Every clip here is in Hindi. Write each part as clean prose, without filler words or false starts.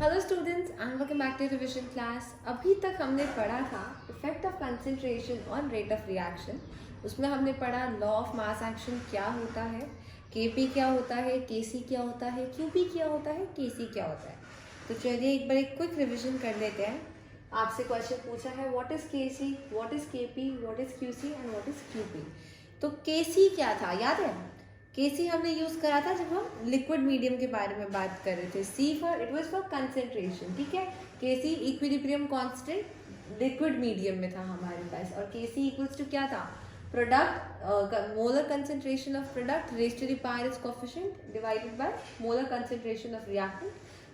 Hello students and welcome back to revision class. अभी तक हमने पढ़ा था effect of concentration on rate of reaction. उसमें हमने पढ़ा लॉ ऑफ मास एक्शन क्या होता है, केपी क्या होता है, केसी क्या होता है, क्यूपी क्या होता है, केसी क्या होता है। तो चलिए एक बार एक क्विक रिविजन कर लेते हैं। आपसे क्वेश्चन पूछा है what is KC, what is KP, what is QC and what is QP. तो केसी क्या था याद है? केसी हमने यूज करा था जब हम लिक्विड मीडियम के बारे में बात कर रहे थे। C for it was for concentration, ठीक है। KC equilibrium constant liquid medium में था हमारे पास, और केसी इक्वल्स टू क्या था? Product molar concentration of product raise to the power its coefficient divided by molar concentration of reactant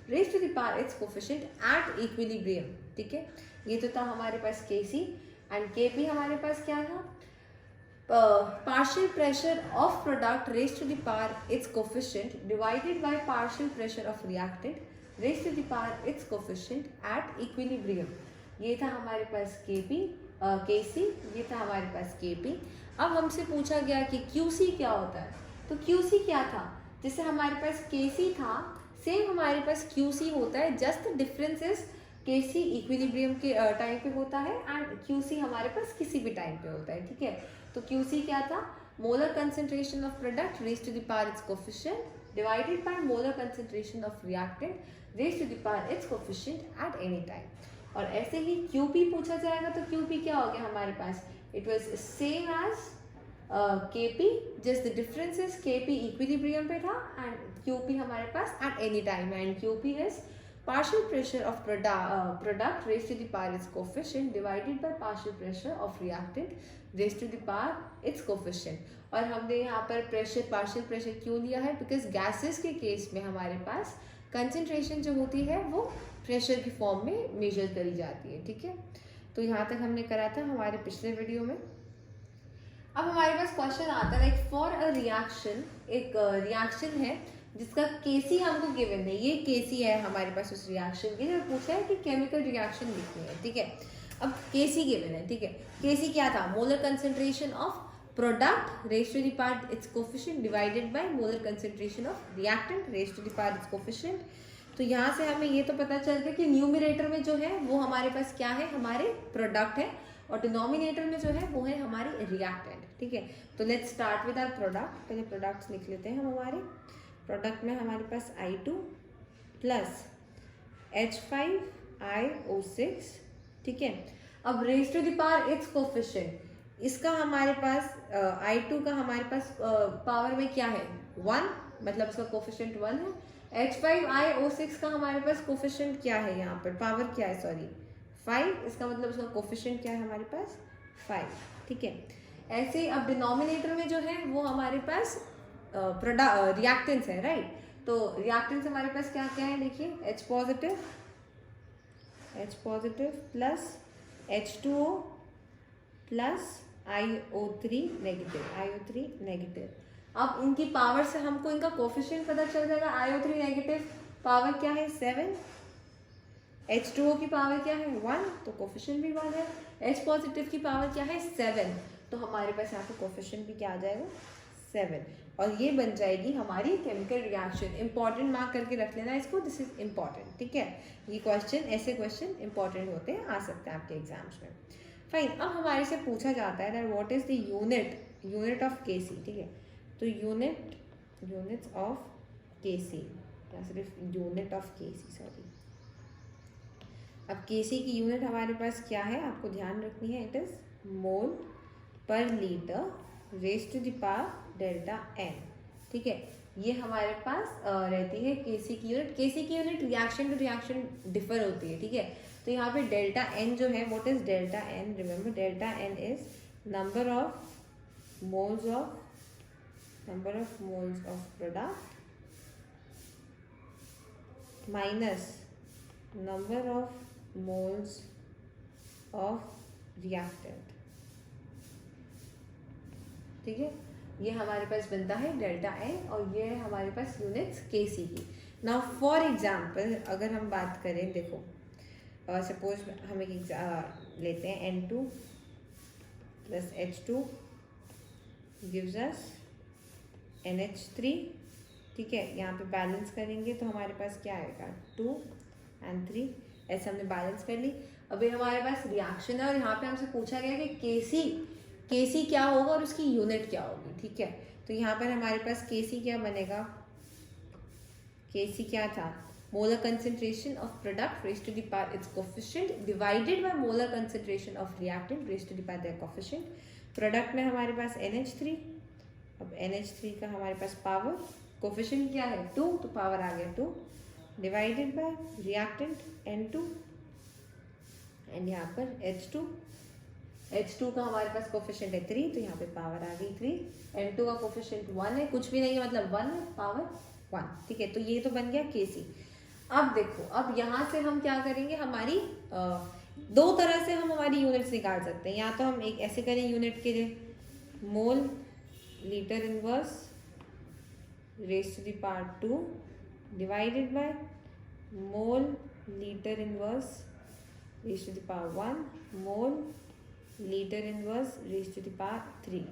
raise to the power its coefficient at equilibrium, ठीक है। ये तो था हमारे पास केसी। एंड केपी हमारे पास क्या था? Partial pressure of product raised to the power its coefficient divided by partial pressure of reactant raised to the power its coefficient at equilibrium। ये था हमारे पास केपी केसी, ये था हमारे पास केपी। अब हमसे पूछा गया कि क्यूसी क्या होता है। तो क्यूसी क्या था? जैसे हमारे पास केसी था, सेम हमारे पास क्यूसी होता है, just difference is KC equilibrium के टाइम पे होता है एंड क्यूसी हमारे पास किसी भी टाइम पे होता है, ठीक है। तो क्यूसी क्या था? Molar concentration of product raise to the power its coefficient divided by molar concentration of reactant raise to the power its coefficient at any time. और ऐसे ही क्यूपी पूछा जाएगा तो क्यूपी क्या हो गया हमारे पास? It was same as KP, just the difference is KP equilibrium पे था एंड क्यूपी हमारे पास at any time. And QP is partial pressure of product raised to the power its coefficient divided by partial pressure of reactant raised to the power its coefficient। और हमने यहाँ पर प्रेशर पार्शियल प्रेशर क्यों लिया है? बिकॉज गैसेस के केस में हमारे पास कंसेंट्रेशन जो होती है वो प्रेशर की फॉर्म में मेजर करी जाती है, ठीक है। तो यहाँ तक हमने करा था हमारे पिछले वीडियो में। अब हमारे पास क्वेश्चन आता है लाइक फॉर अ रिएक्शन, एक रिएक्शन है जिसका केसी हमको गिवन है, ये केसी है हमारे पास उस रिएक्शन की। जो पूछा है कि केमिकल रिएक्शन लिखनी है, ठीक है। अब केसी गिवन है, ठीक है। केसी क्या था? Molar concentration of product raise to the power its coefficient divided by molar concentration of reactant raise to the power its coefficient. तो यहाँ से हमें ये तो पता चल गया कि न्यूमरेटर में जो है वो हमारे पास क्या है? हमारे प्रोडक्ट है, और डिनोमिनेटर में जो है वो है हमारे रिएक्टेंट, ठीक है। तो let's start with our product. पहले प्रोडक्ट्स लिख लेते हैं हम। हमारे प्रोडक्ट में हमारे पास I2 प्लस H5IO6, ठीक है। अब raise to the power its coefficient, इसका हमारे पास I2 का हमारे पास पावर में क्या है? 1, मतलब इसका कोफिशिएंट 1 है। H5IO6 का हमारे पास कोफिशिएंट क्या है? यहाँ पर पावर क्या है? सॉरी 5, इसका मतलब इसका कोफिशिएंट क्या है हमारे पास? 5, ठीक है। ऐसे ही अब डिनोमिनेटर में जो है वो हमारे पास रिएक्टेंट्स है, राइट। तो रिएक्टेंट्स हमारे पास क्या क्या है? देखिए H positive plus H2O plus IO3 negative. अब इनकी पावर से हमको इनका कोफिशिएंट पता चल जाएगा। IO3 नेगेटिव पावर क्या है? 7। H2O की पावर क्या है? 1, तो कोफिशिएंट भी 1 है। H पॉजिटिव की पावर क्या है? 7, तो हमारे पास यहाँ पे कोफिशिएंट भी क्या आ जाएगा? 7। और ये बन जाएगी हमारी केमिकल रिएक्शन। इंपॉर्टेंट मार्क करके रख लेना इसको, दिस इज इंपॉर्टेंट, ठीक है। ये क्वेश्चन, ऐसे क्वेश्चन इंपॉर्टेंट होते हैं, आ सकते हैं आपके एग्जाम्स में। फाइन। अब हमारे से पूछा जाता है that what is the unit of KC, ठीक है। तो यूनिट्स ऑफ केसी, या सिर्फ यूनिट ऑफ केसी, सॉरी। अब केसी की यूनिट हमारे पास क्या है? आपको ध्यान रखनी है, it is mole per litre raise to the power delta N, ठीक है। ये हमारे पास रहती है केसी की यूनिट। केसी की unit reaction to reaction differ होती है, ठीक है। तो यहाँ पे डेल्टा एन जो है, what is delta N? Remember delta N is number of moles of product minus number of moles of reactant, ठीक है। ये हमारे पास बनता है डेल्टा एन, और ये है हमारे पास यूनिट्स केसी की। नाउ फॉर एग्जांपल अगर हम बात करें, देखो सपोज हम एक लेते हैं N2 plus H2 gives us NH3, ठीक है। यहाँ पे बैलेंस करेंगे तो हमारे पास क्या आएगा? 2 एंड 3। ऐसे हमने बैलेंस कर ली। अभी हमारे पास रिएक्शन है और यहाँ पे हमसे पूछा गया कि केसी क्या होगा और उसकी यूनिट क्या होगी, ठीक है। तो यहाँ पर हमारे पास केसी क्या बनेगा, केसी क्या था, molar concentration of product raised to the power its coefficient divided by molar concentration of reactant raised to the power their coefficient. Product में हमारे पास NH3, अब NH3 का हमारे पास पावर कोफिशिएंट क्या है 2, तो पावर आ गया 2 divided bye reactant N2 and यहाँ पर H2 का हमारे पास कोफिशिएंट है 3, तो यहाँ पे पावर आ गई 3। N2 का कोफिशिएंट 1 है, कुछ भी नहीं है मतलब 1 है, पावर 1, ठीक है। तो ये तो बन गया केसी। अब देखो, अब यहाँ से हम क्या करेंगे, हमारी दो तरह से हम हमारी यूनिट्स निकाल सकते हैं। या तो हम एक ऐसे करें यूनिट के लिए, mole litre inverse raised to the power 2 divided by mole litre inverse raised to the power 1 mole litre inverse raised to the power 3,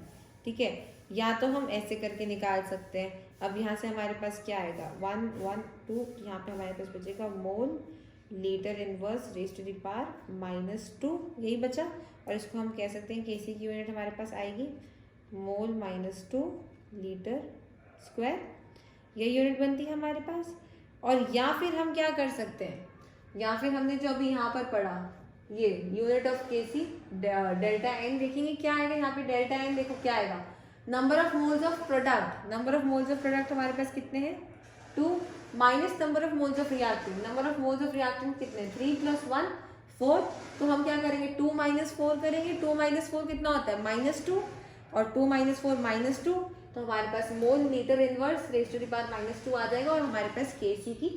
ठीक है। या तो हम ऐसे करके निकाल सकते हैं। अब यहाँ से हमारे पास क्या आएगा 1 1 2, यहाँ पे हमारे पास बचेगा mole litre inverse raised to the power -2, यही बचा। और इसको हम कह सकते हैं केसी की यूनिट हमारे पास आएगी मोल -2 लीटर स्क्वायर, यही यूनिट बनती है हमारे पास। और या फिर हम क्या कर सकते हैं, या फिर हमने जो अभी यहाँ पर पढ़ा ये unit of KC delta N देखेंगे क्या आएगा यहाँ पे। डेल्टा एन देखो क्या आएगा, number of moles of product. Number of moles of product हमारे पास कितने हैं 2 minus number of moles of reactant. Number of moles of reactant कितने 3 + 1 4। तो हम क्या करेंगे 2 - 4 करेंगे। 2 - 4 कितना होता है -2 और 2 - 4 -2, तो हमारे पास mole litre inverse raised to the power -2 आ जाएगा और हमारे पास केसी की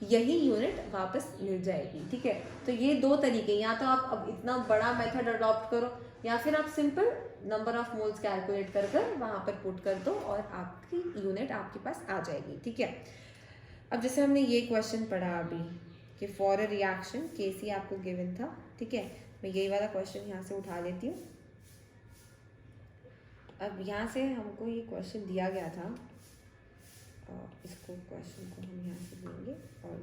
यही यूनिट वापस मिल जाएगी, ठीक है। तो ये दो तरीके, या तो आप अब इतना बड़ा मेथड अडॉप्ट करो या फिर आप simple number of moles calculate कर वहाँ पर पुट कर दो और आपकी यूनिट आपके पास आ जाएगी, ठीक है। अब जैसे हमने ये क्वेश्चन पढ़ा अभी कि फॉर अ रिएक्शन केसी आपको गिवन था, ठीक है। मैं यही वाला क्वेश्चन यहाँ से उठा लेती हूँ। अब यहाँ से हमको ये क्वेश्चन दिया गया था, इसको क्वेश्चन को हम यहाँ से देंगे और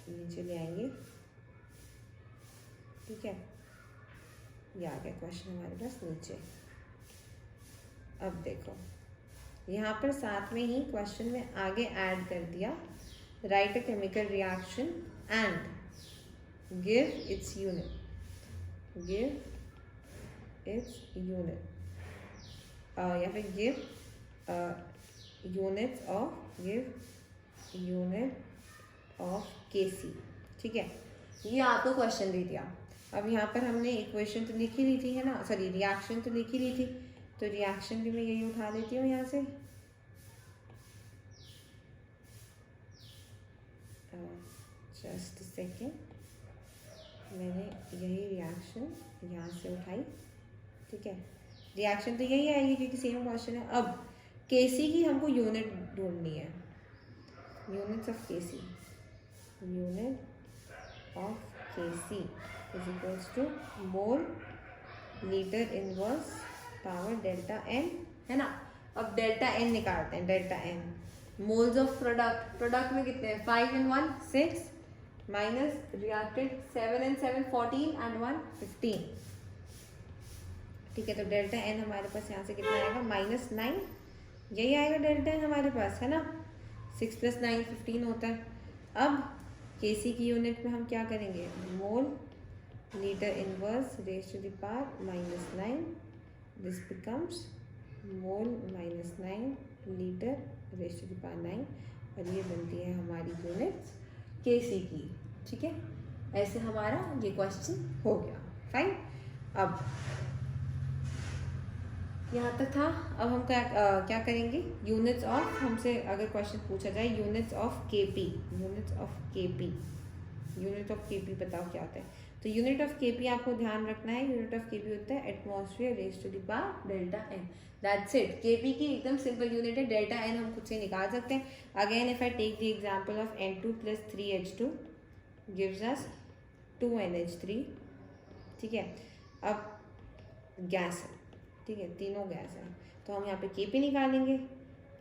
नीचे ले आएंगे, ठीक है। ये आ गया क्वेश्चन हमारे पास नीचे। अब देखो यहाँ पर साथ में ही क्वेश्चन में आगे ऐड कर दिया, right a chemical reaction and give its unit, या फिर गिव यूनिट ऑफ केसी, ठीक है। ये आपको क्वेश्चन दे दिया। अब यहाँ पर हमने इक्वेशन तो लिखी ली थी, है ना, सॉरी रिएक्शन तो लिखी ली थी, तो रिएक्शन भी मैं यही उठा लेती हूँ यहाँ से। जस्ट सेकेंड, मैंने यही रिएक्शन यहाँ से उठाई, ठीक है। रिएक्शन तो यही आएगी क्योंकि सेम क्वेश्चन है। अब केसी की हमको यूनिट ढूंढनी है, units of KC, unit of KC is equals to mole litre inverse power delta N, है ना। अब डेल्टा एन निकालते हैं। Delta N moles of product में कितने हैं 5 and 1 6 minus reactant 7 and 7 14 and 1 15, ठीक है। तो डेल्टा एन हमारे पास यहाँ से कितना आएगा -9, यही आएगा डेल्टा एन हमारे पास, है ना। 6 + 9 15 होता है। अब केसी की यूनिट में हम क्या करेंगे, mole litre inverse raised to the power -9, this becomes mole -9 litre raised to the power 9, और ये बनती है हमारी यूनिट केसी की, ठीक है। ऐसे हमारा ये क्वेश्चन हो गया, फाइन। अब यहाँ तक था। अब हम क्या करेंगे, यूनिट्स ऑफ, हमसे अगर क्वेश्चन पूछा जाए units of KP, unit of KP बताओ क्या होता है। तो यूनिट ऑफ केपी आपको ध्यान रखना है, यूनिट ऑफ केपी होता है atmosphere raised to the power delta N, that's it. KP की एकदम सिंपल यूनिट है, डेल्टा एन हम खुद से निकाल सकते हैं। Again if I take the example of N2 + 3H2 gives us 2NH3, ठीक है। अब गैस है, ठीक है, तीनों गैस है, तो हम यहाँ पे केपी निकालेंगे।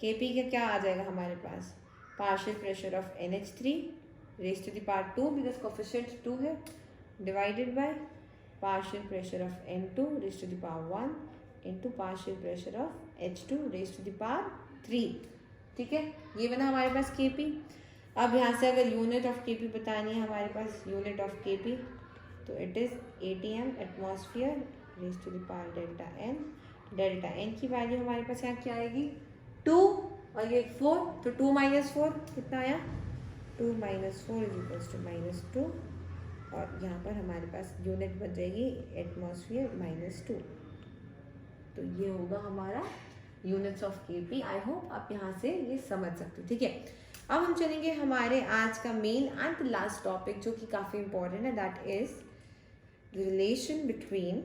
केपी का क्या आ जाएगा हमारे पास, partial pressure of NH3 raise to the power 2 because coefficient 2 है, divided by partial pressure of N2 raise to the power 1 into partial pressure of H2 raise to the power 3। ठीक है, ये बना हमारे पास Kp। अब यहाँ से अगर यूनिट ऑफ Kp बतानी है हमारे पास, यूनिट ऑफ Kp तो it is ATM atmosphere raise to the power delta N। Delta N की वैल्यू हमारे पास यहाँ क्या आएगी 2 और ये 4, तो 2 माइनस 4 कितना आया 2 माइनस 4 इज इक्वल्स टू -2 और यहाँ पर हमारे पास यूनिट बन जाएगी एटमॉस्फेयर -2। तो ये होगा हमारा units of Kp। I hope आप यहाँ से ये समझ सकते हो। ठीक है, अब हम चलेंगे हमारे आज का मेन एंड लास्ट टॉपिक जो कि काफ़ी इंपॉर्टेंट है, that is relation between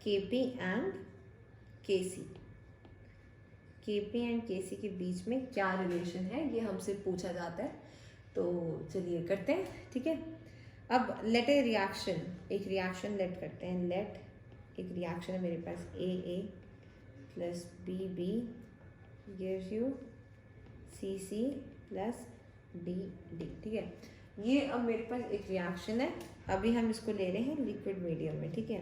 Kp and Kc। Kp and Kc के बीच में क्या रिलेशन है ये हमसे पूछा जाता है, तो चलिए करते हैं। ठीक है, अब लेट ए रिएक्शन, एक रिएक्शन लेट करते हैं। लेट एक रिएक्शन है मेरे पास AA plus BB gives you CC plus DD। ठीक है, ये अब मेरे पास एक रिएक्शन है, अभी हम इसको ले रहे हैं लिक्विड मीडियम में। ठीक है,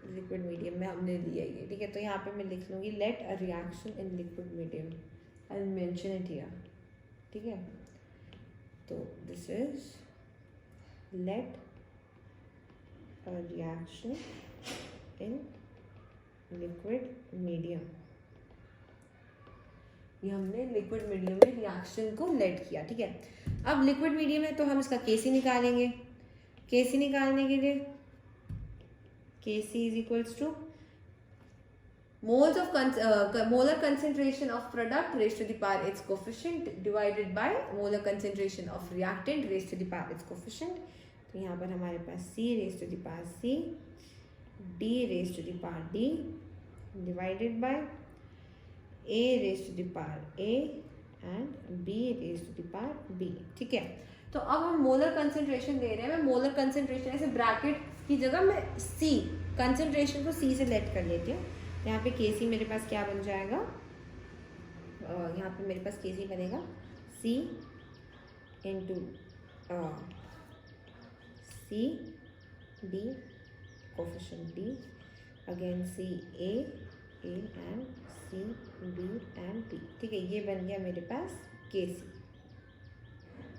लिक्विड मीडियम में हमने लिया ये। ठीक है, तो यहाँ पे मैं लिख लूँगी let a reaction in liquid medium, I will mention it here. ठीक है, तो this is let a reaction in liquid medium. ये हमने लिक्विड मीडियम में रिएक्शन को लेट किया। ठीक है, अब लिक्विड मीडियम है तो हम इसका Kc निकालेंगे। Kc निकालने के लिए Kc is equals to molar concentration of product raised to the power its coefficient divided by molar concentration of reactant raised to the power its coefficient। तो यहाँ पर हमारे पास C raised to the power C, D raised to the power D divided by A raised to the power A and B raised to the power B। ठीक है, तो अब हम मोलर कंसेंट्रेशन ले रहे हैं। मैं मोलर कंसेंट्रेशन ऐसे ब्रैकेट की जगह मैं C कंसेंट्रेशन को C से लेट कर लेती हूँ। यहाँ पे Kc मेरे पास क्या बन जाएगा, यहाँ पे मेरे पास Kc बनेगा C into C D coefficient D again C A and C B and B। ठीक है, ये बन गया मेरे पास Kc।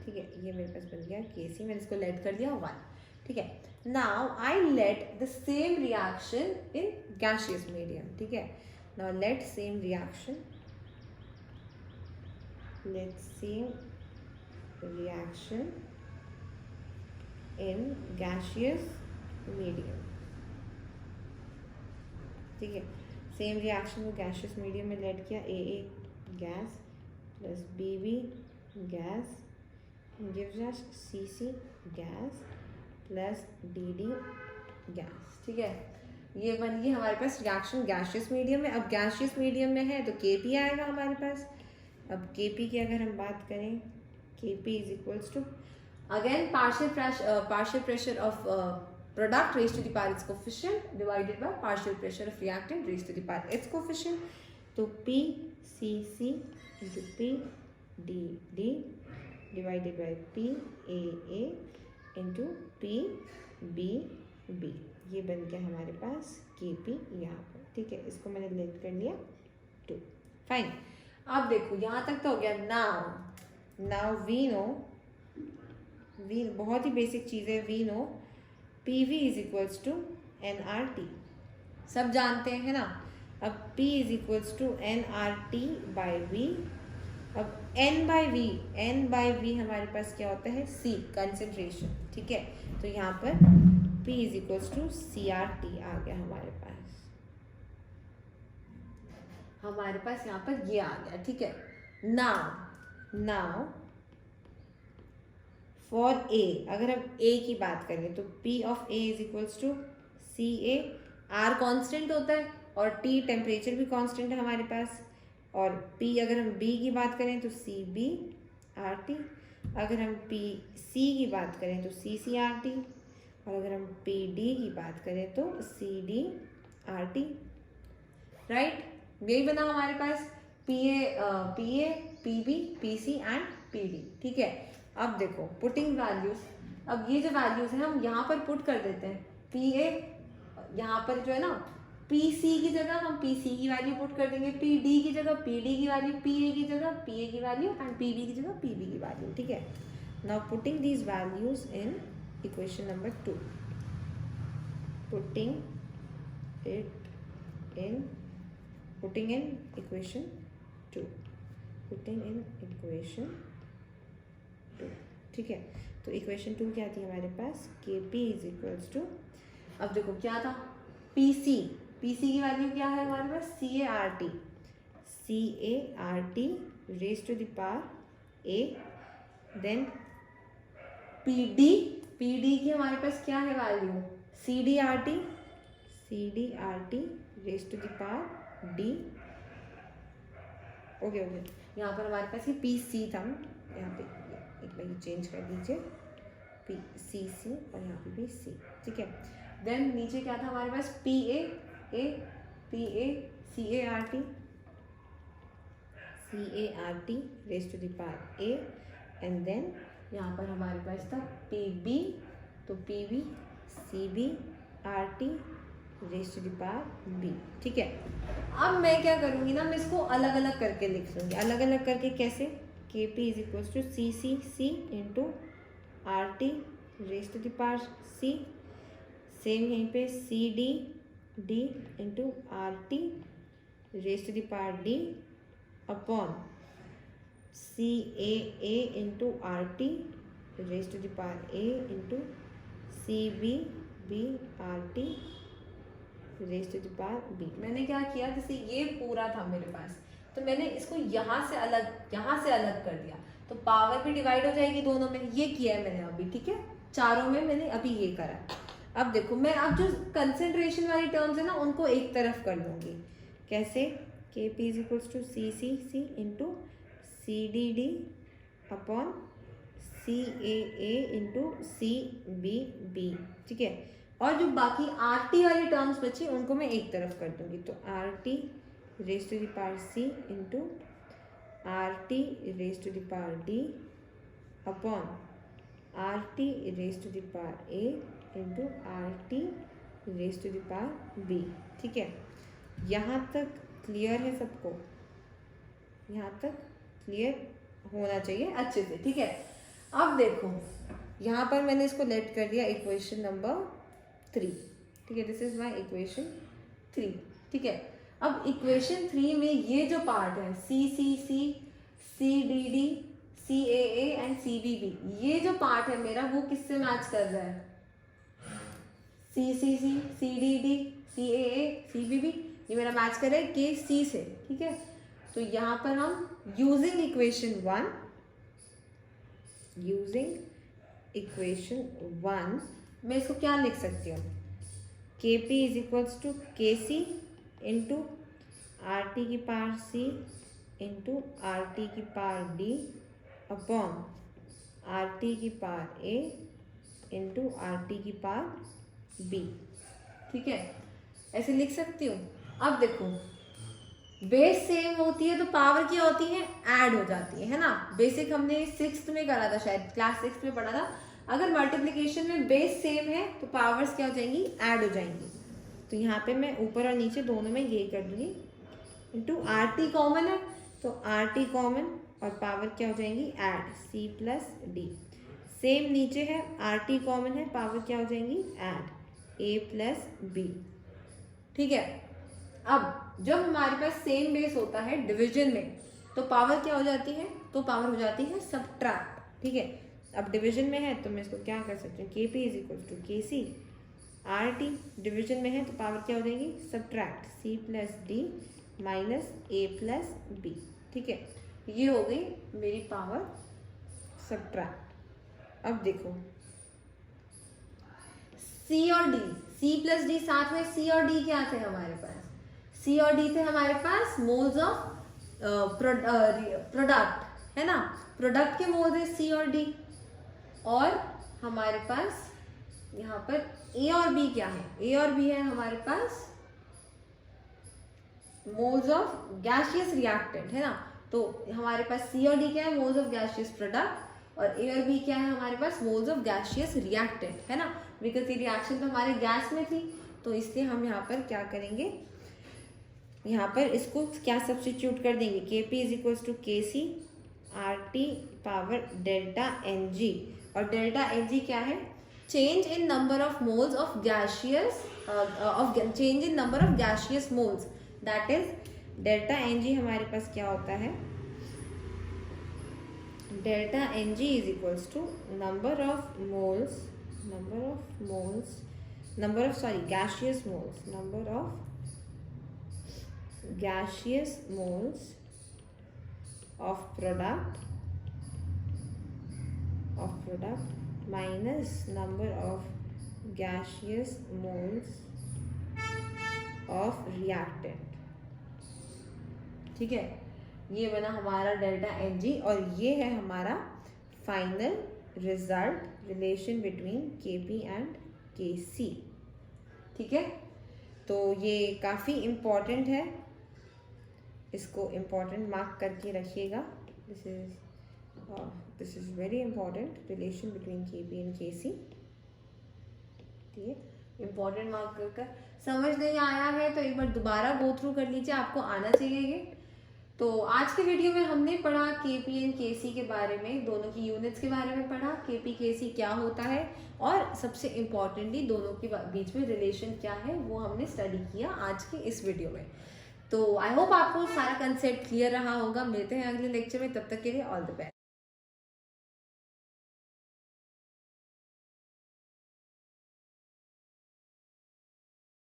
ठीक है, ये मेरे पास बन गया Kc, मैंने इसको लेट कर दिया 1। ठीक है, now I let the same reaction in gaseous medium. ठीक है, now let same reaction in gaseous medium. ठीक है, सेम रिएक्शन को गैसियस मीडियम में लेट किया। AA gas plus BB gas gives us CC gas plus DD gas. ठीक है, ये बन गई हमारे पास रिएक्शन गैसियस मीडियम में। अब गैसियस मीडियम में है तो Kp आएगा हमारे पास। अब Kp की अगर हम बात करें, Kp is equals to again partial pressure of product raised to the power its coefficient divided by partial pressure of reactant raised to the power its coefficient। तो PCC into PDD divided by PAA into PBB, ये बन गया हमारे पास Kp यहाँ पर। ठीक है, इसको मैंने लेट कर लिया 2। फाइन, अब देखो यहाँ तक तो हो गया। नाउ वी नो, बहुत ही बेसिक चीज़ है, we know PV is equals to nRT, सब जानते हैं ना। अब P is equals to nRT by V। अब N बाई V हमारे पास क्या होता है C कंसेंट्रेशन। ठीक है, तो यहाँ पर P is equals to CRT आ गया हमारे पास यहाँ पर ये आ गया। ठीक है, नाउ फॉर A, अगर हम A की बात करें तो P of A is equals to CA। R constant होता है और T टेम्परेचर भी कांस्टेंट है हमारे पास। और P अगर हम B की बात करें तो CB RT, अगर हम PC की बात करें तो CC RT, और अगर हम PD की बात करें तो CD RT। राइट, यही बना हमारे पास PA, PB, PC and PD। ठीक है, अब देखो पुटिंग वैल्यूज, अब ये जो वैल्यूज है हम यहाँ पर पुट कर देते हैं। PA यहाँ पर जो है ना, PC की जगह हम PC की वैल्यू पुट कर देंगे, PD की जगह PD की वैल्यू, PA की जगह PA की वैल्यू एंड PB की जगह PB की वैल्यू। ठीक है, now putting these values in equation number 2, putting in equation 2, ठीक है। तो इक्वेशन 2 क्या थी हमारे पास, KP इज इक्वल्स टू, अब देखो क्या था, PC की वैल्यू क्या है हमारे पास, CART raise to the power A, then PD की हमारे पास क्या है value, CDRT raise to the power D। Okay, यहाँ पर हमारे पास ये PC था, यहाँ पे एक बार चेंज कर दीजिए, PC और यहाँ पे भी C। ठीक है, देन नीचे क्या था हमारे पास, PA CART raise to the power A, and then यहाँ पर हमारे पास था PB, तो PB CB RT raise to the power B। ठीक है, अब मैं क्या करूँगी ना, मैं इसको अलग अलग करके लिख लूँगी। अलग अलग करके कैसे, KP is equals to C into RT raise to the power C, same यहीं पे CD into RT raise to the power D upon CAA into RT raise to the power A into CB RT raise to the power B। मैंने क्या किया, जैसे ये पूरा था मेरे पास, तो मैंने इसको यहाँ से अलग कर दिया, तो पावर भी डिवाइड हो जाएगी दोनों में। ये किया है मैंने अभी, ठीक है, चारों में मैंने अभी ये करा। अब देखो मैं अब जो कंसेंट्रेशन वाली टर्म्स है ना उनको एक तरफ कर लूँगी। कैसे, KP is equals to CC into CDD upon CAA into CBB। ठीक है, और जो बाकी RT वाली टर्म्स बची उनको मैं एक तरफ कर दूंगी, तो RT raise to the power C into RT raise to the power D upon RT raise to the power A into RT raise to the power B। ठीक है, यहाँ तक क्लियर है सबको, यहाँ तक क्लियर होना चाहिए अच्छे से। ठीक है, अब देखो यहाँ पर मैंने इसको लेट कर दिया इक्वेशन नंबर 3। ठीक है, दिस इज माय इक्वेशन 3। ठीक है, अब इक्वेशन 3 में ये जो पार्ट है CCC, CDD, CAA and CBB, ये जो पार्ट है मेरा वो किससे मैच कर रहा है, CCC, CDD, CAA, CBB, ये मेरा मैच कर रहा है KC से। ठीक है, तो यहाँ पर हम यूजिंग इक्वेशन 1 मैं इसको क्या लिख सकती हूँ, KP is equals to KC into RT की पावर C इंटू RT की पावर D अपॉन RT की पावर A इंटू RT की पावर B। ठीक है, ऐसे लिख सकती हूँ। अब देखो बेस सेम होती है तो पावर क्या होती है, ऐड हो जाती है ना। बेसिक हमने 6th में करा था, शायद क्लास 6 में पढ़ा था। अगर मल्टीप्लिकेशन में बेस सेम है तो पावर्स क्या हो जाएंगी, ऐड हो जाएंगी। तो यहाँ पे मैं ऊपर और नीचे दोनों में ये कर दूंगी, इंटू RT कॉमन है तो RT कॉमन और पावर क्या हो जाएंगी, add C plus D। Same नीचे है RT कॉमन है, पावर क्या हो जाएंगी, ऐड A प्लस B। ठीक है, अब जब हमारे पास सेम बेस होता है डिवीजन में तो पावर क्या हो जाती है, तो पावर हो जाती है सब्ट्रैक्ट। ठीक है, अब डिवीजन में है तो मैं इसको क्या कर सकती हूँ, KP is equal to KC, RT division में है तो पावर क्या हो जाएगी, subtract C plus D minus A plus B। ठीक है, ये हो गई मेरी पावर सब्ट्रैक्ट। अब देखो C और D, C प्लस D साथ में, C और D क्या थे हमारे पास, C और D थे हमारे पास मोल्स ऑफ प्रोडक्ट, है ना। प्रोडक्ट के मोल्स है C और D, और हमारे पास यहाँ पर A और B क्या है, A और B है हमारे पास मोल्स ऑफ गैसियस रिएक्टेंट है ना, तो हमारे पास सी और डी क्या है, मोल्स ऑफ गैसियस प्रोडक्ट, और ए और बी क्या है हमारे पास, मोल्स ऑफ गैसियस रिएक्टेंट है ना, बिकॉज ये रिएक्शन तो हमारे गैस में थी, तो इसलिए हम यहाँ पर क्या करेंगे, यहाँ पर इसको क्या सब्स्टिट्यूट कर देंगे, के P is equals to K C R T power delta N G, और डेल्टा एन जी क्या है, change in number of moles of gaseous change in number of gaseous moles, that is delta N G हमारे पास क्या होता है, delta N G is equals to number of gaseous moles, number of gaseous moles of product minus number of gaseous moles of reactant, ठीक है, ये बना हमारा डेल्टा एन जी, और ये है हमारा फाइनल रिजल्ट, रिलेशन बिटवीन के पी एंड के सी, ठीक है। तो ये काफ़ी इम्पॉर्टेंट है, इसको इम्पॉर्टेंट मार्क करके रखिएगा, this is very important, relation between के पी एंड के सी, ठीक है, इम्पॉर्टेंट मार्क कर समझ नहीं आया है तो एक बार दोबारा गो थ्रू कर लीजिए, आपको आना चाहिए ये। तो आज के वीडियो में हमने पढ़ा के पी एंड के सी के बारे में, दोनों की यूनिट्स के बारे में पढ़ा, के पी के सी क्या होता है, और सबसे इम्पॉर्टेंटली दोनों के बीच में रिलेशन क्या है वो हमने स्टडी किया आज के इस वीडियो में। तो आई होप आपको सारा कंसेप्ट क्लियर रहा होगा। मिलते हैं अगले लेक्चर में, तब तक के लिए ऑल द बेस्ट।